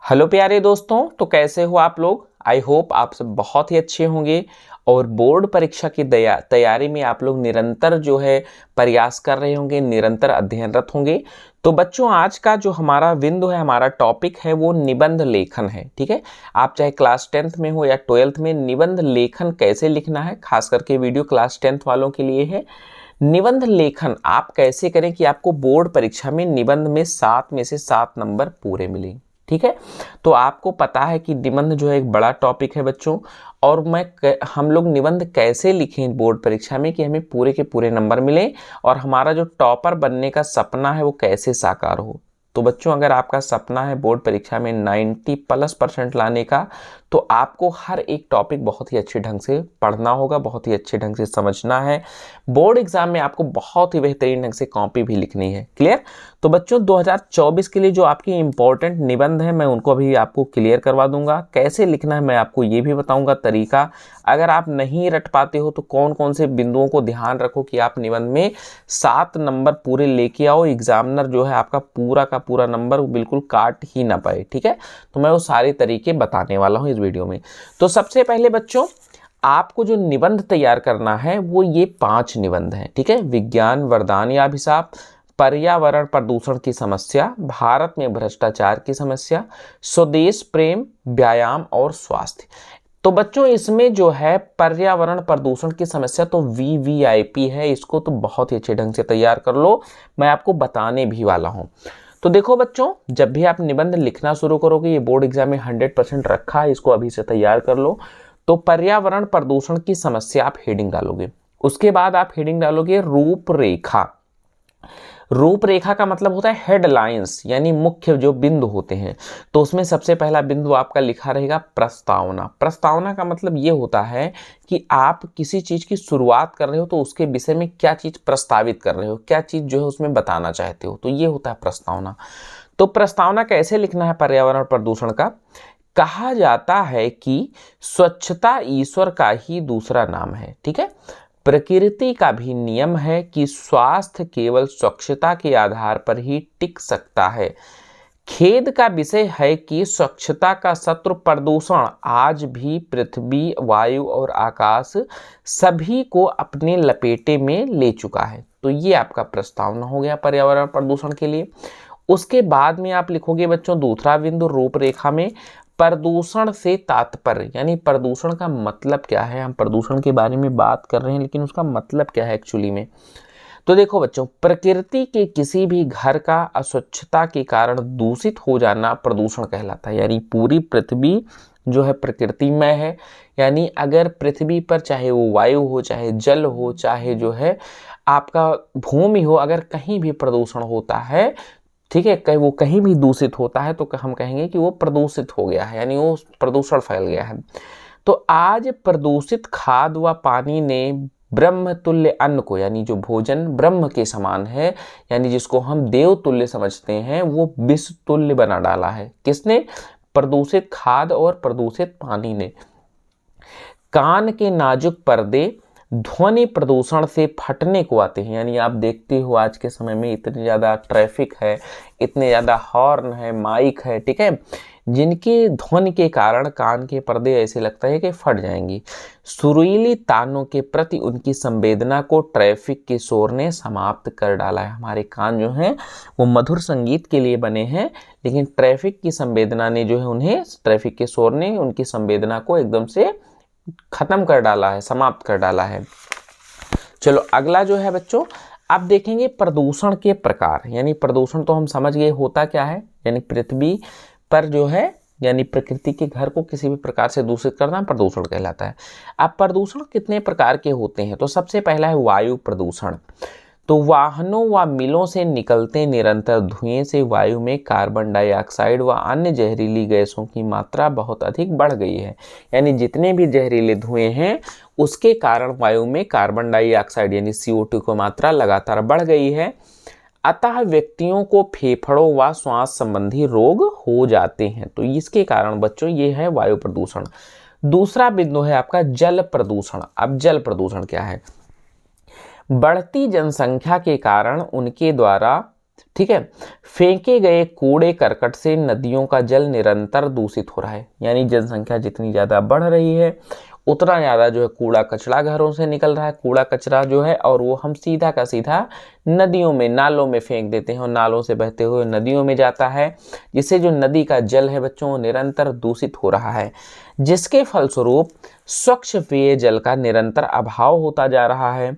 Hello प्यारे दोस्तों, तो कैसे हो आप लोग। आई होप आप सब बहुत ही अच्छे होंगे और बोर्ड परीक्षा की तैयारी में आप लोग निरंतर जो है प्रयास कर रहे होंगे, निरंतर अध्ययनरत होंगे। तो बच्चों, आज का जो हमारा बिंदु है, हमारा टॉपिक है वो निबंध लेखन है। ठीक है, आप चाहे क्लास 10th में हो या 12th में, निबंध लेखन कैसे लिखना है, खास करके वीडियो क्लास 10th वालों के लिए है। निबंध लेखन आप कैसे करें कि आपको बोर्ड परीक्षा में निबंध में 7 में से 7 नंबर पूरे मिले। ठीक है, तो आपको पता है कि निबंध जो है एक बड़ा टॉपिक है बच्चों, और हम लोग निबंध कैसे लिखें बोर्ड परीक्षा में कि हमें पूरे के पूरे नंबर मिले और हमारा जो टॉपर बनने का सपना है वो कैसे साकार हो। तो बच्चों, अगर आपका सपना है बोर्ड परीक्षा में 90+% लाने का, तो आपको हर एक टॉपिक बहुत ही अच्छे ढंग से पढ़ना होगा, बहुत ही अच्छे ढंग से समझना है। बोर्ड एग्जाम में आपको बहुत ही बेहतरीन ढंग से कॉपी भी लिखनी है। क्लियर। तो बच्चों, 2024 के लिए जो आपकी इंपॉर्टेंट निबंध है, मैं उनको अभी आपको क्लियर करवा दूंगा। कैसे लिखना है मैं आपको ये भी बताऊंगा तरीका। अगर आप नहीं रट पाते हो तो कौन कौन से बिंदुओं को ध्यान रखो कि आप निबंध में 7 नंबर पूरे लेके आओ, एग्जामिनर जो है आपका पूरा का पूरा नंबर बिल्कुल काट ही ना पाए। ठीक है, तो मैं वो सारे तरीके बताने वाला हूँ इस वीडियो में। तो सबसे पहले बच्चों, आपको जो निबंध तैयार करना है वो ये 5 निबंध हैं। ठीक है, विज्ञान वरदान या अभिशाप, पर्यावरण प्रदूषण की समस्या, भारत में भ्रष्टाचार की समस्या, स्वदेश प्रेम, व्यायाम और स्वास्थ्य। तो बच्चों, इसमें जो है पर्यावरण प्रदूषण की समस्या तो VVIP है, इसको तो बहुत ही अच्छे ढंग से तैयार कर लो, मैं आपको बताने भी वाला हूं। तो देखो बच्चों, जब भी आप निबंध लिखना शुरू करोगे, ये बोर्ड एग्जाम में 100% रखा है, इसको अभी से तैयार कर लो। तो पर्यावरण प्रदूषण की समस्या आप हेडिंग डालोगे, उसके बाद आप हेडिंग डालोगे रूपरेखा। रूपरेखा का मतलब होता है हेडलाइंस, यानी मुख्य जो बिंदु होते हैं। तो उसमें सबसे पहला बिंदु आपका लिखा रहेगा प्रस्तावना। प्रस्तावना का मतलब ये होता है कि आप किसी चीज की शुरुआत कर रहे हो तो उसके विषय में क्या चीज प्रस्तावित कर रहे हो, क्या चीज जो है उसमें बताना चाहते हो, तो ये होता है प्रस्तावना। तो प्रस्तावना कैसे लिखना है पर्यावरण प्रदूषण का। कहा जाता है कि स्वच्छता ईश्वर का ही दूसरा नाम है। ठीक है, प्रकृति का भी नियम है कि स्वास्थ्य केवल स्वच्छता के आधार पर ही टिक सकता है। खेद का विषय है कि स्वच्छता का शत्रु प्रदूषण आज भी पृथ्वी, वायु और आकाश सभी को अपने लपेटे में ले चुका है। तो ये आपका प्रस्तावना हो गया पर्यावरण प्रदूषण के लिए। उसके बाद में आप लिखोगे बच्चों दूसरा बिंदु रूपरेखा में प्रदूषण से तात्पर्य, यानी प्रदूषण का मतलब क्या है। हम प्रदूषण के बारे में बात कर रहे हैं लेकिन उसका मतलब क्या है एक्चुअली में। तो देखो बच्चों, प्रकृति के किसी भी घर का अस्वच्छता के कारण दूषित हो जाना प्रदूषण कहलाता है। यानी पूरी पृथ्वी जो है प्रकृतिमय है, यानी अगर पृथ्वी पर चाहे वो वायु हो, चाहे जल हो, चाहे जो है आपका भूमि हो, अगर कहीं भी प्रदूषण होता है, ठीक है, कहीं वो कहीं भी दूषित होता है, तो हम कहेंगे कि वो प्रदूषित हो गया है, यानी वो प्रदूषण फैल गया है। तो आज प्रदूषित खाद व पानी ने ब्रह्म तुल्य अन्न को, यानी जो भोजन ब्रह्म के समान है, यानी जिसको हम देव तुल्य समझते हैं, वो विष तुल्य बना डाला है। किसने? प्रदूषित खाद और प्रदूषित पानी ने। कान के नाजुक पर्दे ध्वनि प्रदूषण से फटने को आते हैं। यानी आप देखते हो आज के समय में इतनी ज़्यादा ट्रैफिक है, इतने ज़्यादा हॉर्न है, माइक है, ठीक है, जिनके ध्वनि के कारण कान के पर्दे ऐसे लगता है कि फट जाएंगी। सुरीली तानों के प्रति उनकी संवेदना को ट्रैफिक के शोर ने समाप्त कर डाला है। हमारे कान जो हैं वो मधुर संगीत के लिए बने हैं, लेकिन ट्रैफिक की संवेदना ने जो है उन्हें, ट्रैफिक के शोर ने उनकी संवेदना को एकदम से खत्म कर डाला है, समाप्त कर डाला है। चलो अगला जो है बच्चों, आप देखेंगे प्रदूषण के प्रकार। यानी प्रदूषण तो हम समझ गए होता क्या है, यानी पृथ्वी पर जो है, यानी प्रकृति के घर को किसी भी प्रकार से दूषित करना प्रदूषण कहलाता है। अब प्रदूषण कितने प्रकार के होते हैं, तो सबसे पहला है वायु प्रदूषण। तो वाहनों व मिलों से निकलते निरंतर धुएं से वायु में कार्बन डाइऑक्साइड व अन्य जहरीली गैसों की मात्रा बहुत अधिक बढ़ गई है। यानी जितने भी जहरीले धुएं हैं उसके कारण वायु में कार्बन डाइऑक्साइड यानी CO2 की मात्रा लगातार बढ़ गई है। अतः व्यक्तियों को फेफड़ों व श्वास संबंधी रोग हो जाते हैं। तो इसके कारण बच्चों ये है वायु प्रदूषण। दूसरा बिंदु है आपका जल प्रदूषण। अब जल प्रदूषण क्या है? बढ़ती जनसंख्या के कारण उनके द्वारा ठीक है। फेंके गए कूड़े करकट से नदियों का जल निरंतर दूषित हो रहा है, यानी जनसंख्या जितनी ज़्यादा बढ़ रही है उतना ज़्यादा जो है कूड़ा कचरा घरों से निकल रहा है, कूड़ा कचरा जो है, और वो हम सीधा का सीधा नदियों में, नालों में फेंक देते हैं और नालों से बहते हुए नदियों में जाता है, जिससे जो नदी का जल है बच्चों निरंतर दूषित हो रहा है, जिसके फलस्वरूप स्वच्छ पेय जल का निरंतर अभाव होता जा रहा है।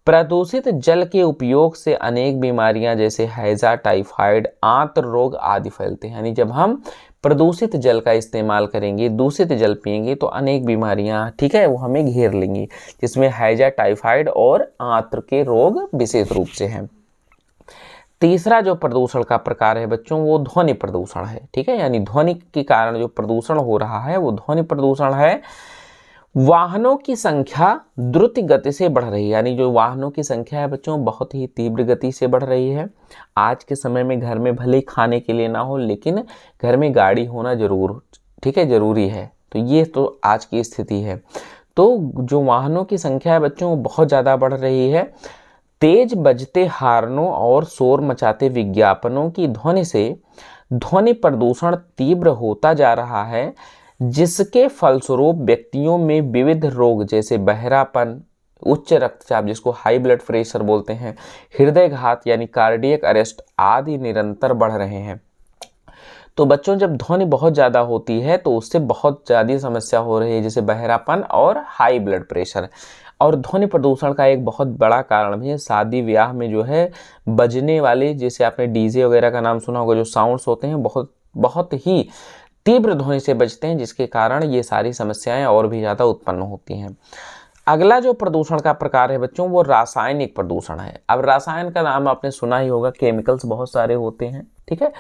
प्रदूषित जल के उपयोग से अनेक बीमारियां जैसे हैजा, टाइफाइड, आंत्र रोग आदि फैलते हैं। यानी जब हम प्रदूषित जल का इस्तेमाल करेंगे, दूषित जल पिएंगे, तो अनेक बीमारियां, ठीक है, वो हमें घेर लेंगी, जिसमें हैजा, टाइफाइड और आंत्र के रोग विशेष रूप से हैं। तीसरा जो प्रदूषण का प्रकार है बच्चों वो ध्वनि प्रदूषण है, ठीक है, यानी ध्वनि के कारण जो प्रदूषण हो रहा है वो ध्वनि प्रदूषण है। वाहनों की संख्या द्रुत गति से बढ़ रही है, यानी जो वाहनों की संख्या है बच्चों बहुत ही तीव्र गति से बढ़ रही है। आज के समय में घर में भले खाने के लिए ना हो, लेकिन घर में गाड़ी होना जरूर, ठीक है, जरूरी है। तो ये तो आज की स्थिति है। तो जो वाहनों की संख्या है बच्चों बहुत ज़्यादा बढ़ रही है। तेज बजते हार्नों और शोर मचाते विज्ञापनों की ध्वनि से ध्वनि प्रदूषण तीव्र होता जा रहा है, जिसके फलस्वरूप व्यक्तियों में विविध रोग जैसे बहरापन, उच्च रक्तचाप जिसको हाई ब्लड प्रेशर बोलते हैं, हृदयघात यानी कार्डियक अरेस्ट आदि निरंतर बढ़ रहे हैं। तो बच्चों जब ध्वनि बहुत ज़्यादा होती है तो उससे बहुत ज़्यादा समस्या हो रही है, जैसे बहरापन और हाई ब्लड प्रेशर। और ध्वनि प्रदूषण का एक बहुत बड़ा कारण भी है शादी ब्याह में जो है बजने वाले, जैसे आपने डीजे वगैरह का नाम सुना होगा, जो साउंड्स होते हैं बहुत बहुत ही तीव्र ध्वनि से बजते हैं, जिसके कारण ये सारी समस्याएं और भी ज़्यादा उत्पन्न होती हैं। अगला जो प्रदूषण का प्रकार है बच्चों वो रासायनिक प्रदूषण है। अब रसायन का नाम आपने सुना ही होगा, केमिकल्स बहुत सारे होते हैं, ठीक है।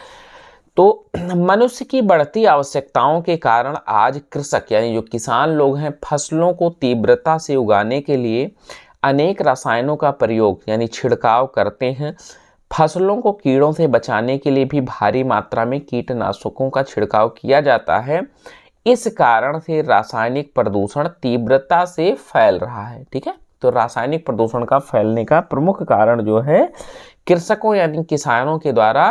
तो मनुष्य की बढ़ती आवश्यकताओं के कारण आज कृषक यानी जो किसान लोग हैं फसलों को तीव्रता से उगाने के लिए अनेक रसायनों का प्रयोग यानी छिड़काव करते हैं। फसलों को कीड़ों से बचाने के लिए भी भारी मात्रा में कीटनाशकों का छिड़काव किया जाता है। इस कारण से रासायनिक प्रदूषण तीव्रता से फैल रहा है, ठीक है। तो रासायनिक प्रदूषण का फैलने का प्रमुख कारण जो है कृषकों यानी किसानों के द्वारा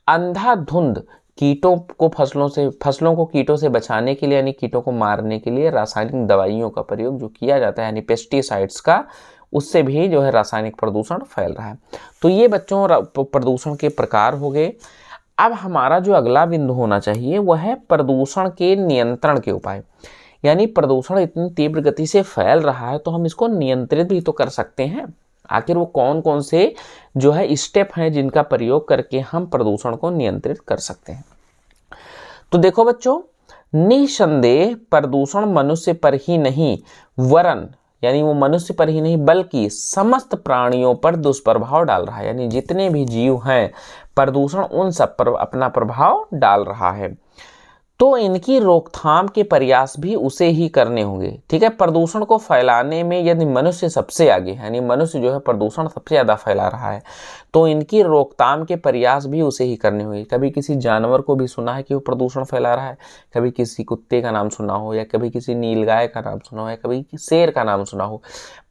अंधाधुंध कीटों को फसलों को कीटों से बचाने के लिए यानी कीटों को मारने के लिए रासायनिक दवाइयों का प्रयोग जो किया जाता है यानी पेस्टिसाइड्स का, उससे भी जो है रासायनिक प्रदूषण फैल रहा है। तो ये बच्चों प्रदूषण के प्रकार हो गए। अब हमारा जो अगला बिंदु होना चाहिए वह है प्रदूषण के नियंत्रण के उपाय। यानी प्रदूषण इतनी तीव्र गति से फैल रहा है तो हम इसको नियंत्रित भी तो कर सकते हैं। आखिर वो कौन कौन से जो है स्टेप हैं जिनका प्रयोग करके हम प्रदूषण को नियंत्रित कर सकते हैं। तो देखो बच्चों, निसंदेह प्रदूषण मनुष्य पर ही नहीं वरन यानी वो मनुष्य पर ही नहीं बल्कि समस्त प्राणियों पर दुष्प्रभाव डाल रहा है। यानी जितने भी जीव हैं प्रदूषण उन सब पर अपना प्रभाव डाल रहा है। तो इनकी रोकथाम के प्रयास भी उसे ही करने होंगे, ठीक है। प्रदूषण को फैलाने में यदि मनुष्य सबसे आगे यानी मनुष्य जो है प्रदूषण सबसे ज़्यादा फैला रहा है तो इनकी रोकथाम के प्रयास भी उसे ही करने होंगे। कभी किसी जानवर को भी सुना है कि वो प्रदूषण फैला रहा है, कभी किसी कुत्ते का नाम सुना हो या कभी किसी नीलगाय का नाम सुना हो या कभी शेर का नाम सुना हो।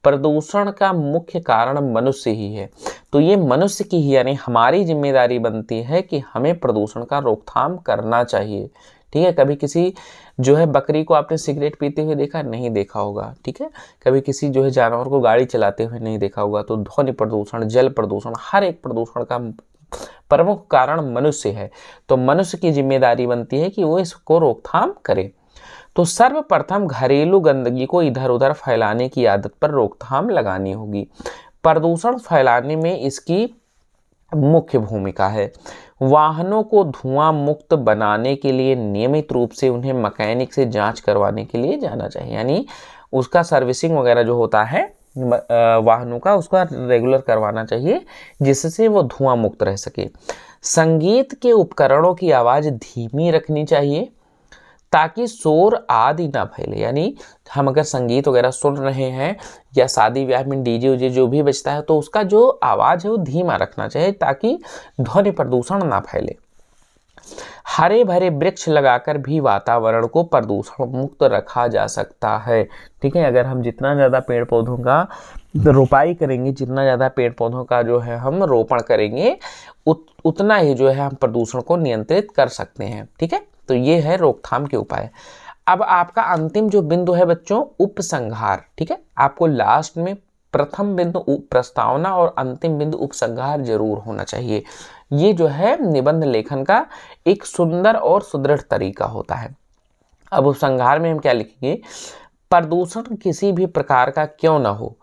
प्रदूषण का मुख्य कारण मनुष्य ही है। तो ये मनुष्य की ही यानी हमारी जिम्मेदारी बनती है कि हमें प्रदूषण का रोकथाम करना चाहिए, ठीक है। कभी किसी जो है बकरी को आपने सिगरेट पीते हुए देखा नहीं देखा होगा, ठीक है। कभी किसी जो है जानवर को गाड़ी चलाते हुए नहीं देखा होगा। तो ध्वनि प्रदूषण, जल प्रदूषण, हर एक प्रदूषण का प्रमुख कारण मनुष्य है। तो मनुष्य की जिम्मेदारी बनती है कि वो इसको रोकथाम करे। तो सर्वप्रथम घरेलू गंदगी को इधर उधर फैलाने की आदत पर रोकथाम लगानी होगी। प्रदूषण फैलाने में इसकी मुख्य भूमिका है। वाहनों को धुआं मुक्त बनाने के लिए नियमित रूप से उन्हें मैकेनिक से जांच करवाने के लिए जाना चाहिए। यानी उसका सर्विसिंग वगैरह जो होता है वाहनों का उसका रेगुलर करवाना चाहिए जिससे वो धुआं मुक्त रह सके। संगीत के उपकरणों की आवाज़ धीमी रखनी चाहिए ताकि शोर आदि ना फैले। यानी हम अगर संगीत वगैरह सुन रहे हैं या शादी ब्याह में डीजे उजे जो भी बजता है तो उसका जो आवाज़ है वो धीमा रखना चाहिए ताकि ध्वनि प्रदूषण ना फैले। हरे भरे वृक्ष लगाकर भी वातावरण को प्रदूषण मुक्त रखा जा सकता है, ठीक है। अगर हम जितना ज़्यादा पेड़ पौधों का रोपाई करेंगे, जितना ज़्यादा पेड़ पौधों का जो है हम रोपण करेंगे उतना ही जो है हम प्रदूषण को नियंत्रित कर सकते हैं। ठीक है, तो ये है रोकथाम के उपाय। अब आपका अंतिम जो बिंदु है बच्चों, उपसंहार। ठीक है, आपको लास्ट में प्रथम बिंदु प्रस्तावना और अंतिम बिंदु उपसंहार जरूर होना चाहिए। ये जो है निबंध लेखन का एक सुंदर और सुदृढ़ तरीका होता है। अब उपसंहार में हम क्या लिखेंगे, प्रदूषण किसी भी प्रकार का क्यों ना हो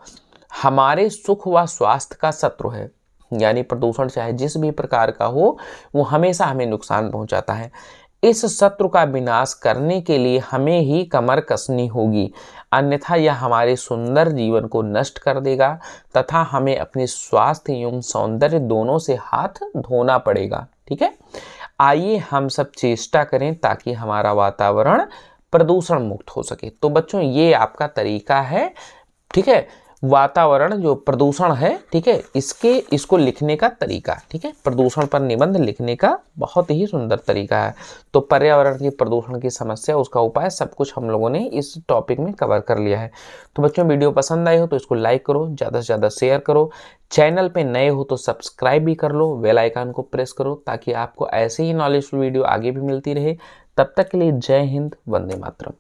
हमारे सुख व स्वास्थ्य का शत्रु है। यानी प्रदूषण चाहे जिस भी प्रकार का हो वो हमेशा हमें नुकसान पहुंचाता है। इस शत्रु का विनाश करने के लिए हमें ही कमर कसनी होगी, अन्यथा यह हमारे सुंदर जीवन को नष्ट कर देगा तथा हमें अपने स्वास्थ्य एवं सौंदर्य दोनों से हाथ धोना पड़ेगा। ठीक है, आइए हम सब चेष्टा करें ताकि हमारा वातावरण प्रदूषण मुक्त हो सके। तो बच्चों ये आपका तरीका है। ठीक है, वातावरण जो प्रदूषण है, ठीक है, इसको लिखने का तरीका। ठीक है, प्रदूषण पर निबंध लिखने का बहुत ही सुंदर तरीका है। तो पर्यावरण की प्रदूषण की समस्या, उसका उपाय, सब कुछ हम लोगों ने इस टॉपिक में कवर कर लिया है। तो बच्चों वीडियो पसंद आई हो तो इसको लाइक करो, ज़्यादा से ज़्यादा शेयर करो, चैनल पे नए हो तो सब्सक्राइब भी कर लो, बेल आइकन को प्रेस करो ताकि आपको ऐसे ही नॉलेजफुल वीडियो आगे भी मिलती रहे। तब तक के लिए जय हिंद, वंदे मातरम।